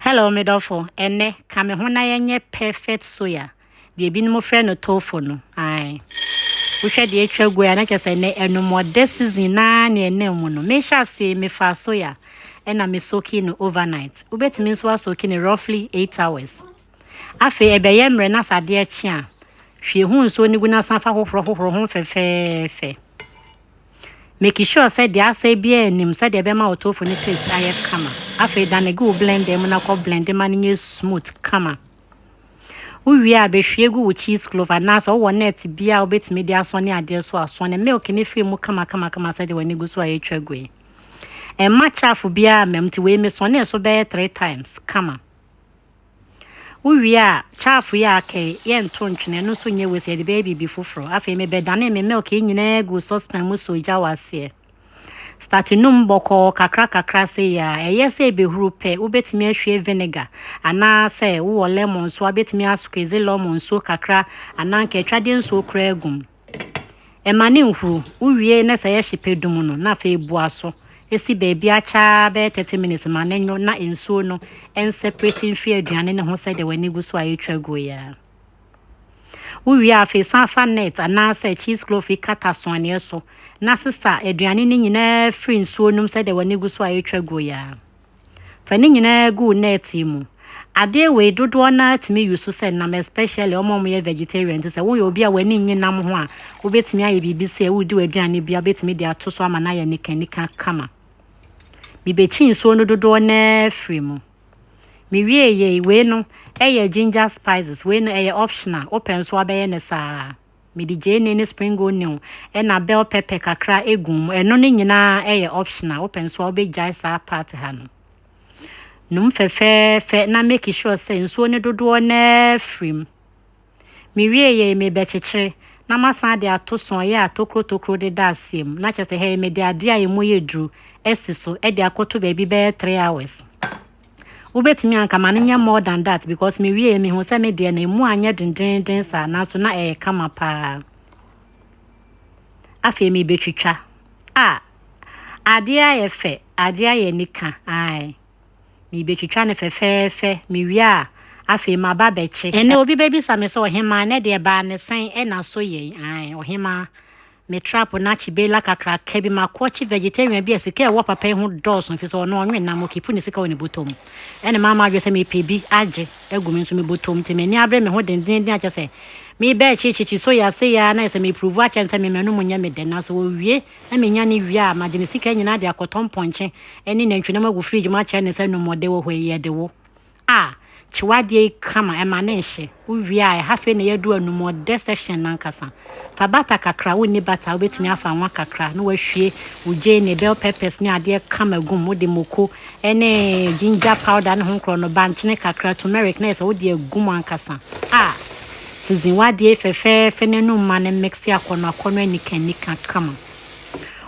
Hello, Medofo. Ene, kame hona yenye perfect soya. Die bi no frɛ no tofu no. Ai. Wo hwɛ de etwa gu ya na kyerɛ sɛ ne enomo season na ne enemu no. Me sha se me fa soya. Ena me soak no overnight. Ubetimi nso asoak no roughly 8 hours. Afe ebeye mre na sade echi a. Hwe hu nso ni gu na san fa hohoro ho fefefe. Make sure say the asa bia nim say the bema tofu ni taste aye kama. Afi dan go blend dem na ko blend dem ani smooth kama. Uwi a be hwie gu cheese clover na so wo net bia obetimi dia so ne ade so aso ne milk ni free mu kama say the wani gu so aye twagwe. E match afu bia memti we me so ne so be 3 times kama. Uwi a chafu ya ke ye nto ntwene no so nye we se de baby bi foforo afi me be dane me milk nyina gu saucepan mu so ja wase start num boko kakra se ya eye se be huru pe ubetimi ahwe vinegar ana se wo lemon so abetimi asukeze lemon so kakra ana nke twade nso kra agum e mane nhuru uwie na se ye hyepedum no na fa ebu aso esi baby acha be 30 minutes manenyo na ensuo no en separating fi aduane ne ho se de wani gu so ayetwago ya uwi afi sanfa net ana se cheese clover kata so ane so na sister aduane ne nyina free ensuo num se de wani gu so ayetwago ya fa ne nyina gu net mu ade we dodo na timi yusu se na especially omom ye vegetarian to se wo yo bia wani nyinam ho a wo betimi aye bibi se wo di aduane bia betimi de atoso ama na ye nika kama mi bechi nsuo no dodo na free mu mi wie ye we no eye ginger spices we no eye optional open so abaye ne sa mi di jene ne spring onion e na bell pepper kakra egum eno ne nyina eye optional open so obejai sa part ha no num fe na make sure say nsuo ne dodo na free mi wie ye me bechichire na masan de atoso ye atokro de da asem na chese he me de ade aye moye dru esiso e de akoto baby be 3 hours ubetimi anka manya more than that because me wie me hu se me de na mu anya dindindin sa na so na e kama pa afi me betwitwa ade aye fe ade aye nika ai mi betwitwa ne fe mi wie a afi ma ba beche ene obi baby sa me so ohima ne de ba ne san e na so ye ai ohima me trap na chibela kakra kebi makochi vegetarian bi esike e wo papa hu dos no fi so no onwe na mo kipu ne sika woni botom ene mama adwe se me pebi age egumi nso me botom te me ni abre me ho dendenden ache se me be chichi so ya se ya na se me prove ache se me menu munya me den na so wie na me nya ne wie a ma de ne sika nyina de akotom ponche ene na ntwena magu fridge ma ache ne se no mode wo hwe de wo chiwadie kama emaneshe uwie a hafe na yedu anumo de session nankasa fa bata kakra woni bata obetimi afa nwa kakra no wahwie uje ne bell peppers ni ade kama gum wode moko ene ginger powder ne honkro no banchine kakra turmeric na eso wode gum ankasa sizin wadie fefe ne no ma ne mix akono nika kama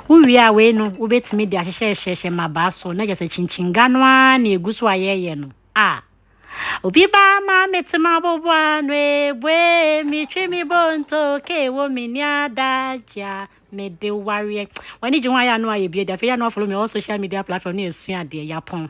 uwie a we no obetimi de ahyehye maba so na jese chinchinga no a na eguso ayeye no obi ba ma metima bobwa no bwe mi twi mi bonto ke wo mi ni adaja me de ware wani ji hwan ya no aye bie da fe ya no follow me on social media platform ni esu ade ya pon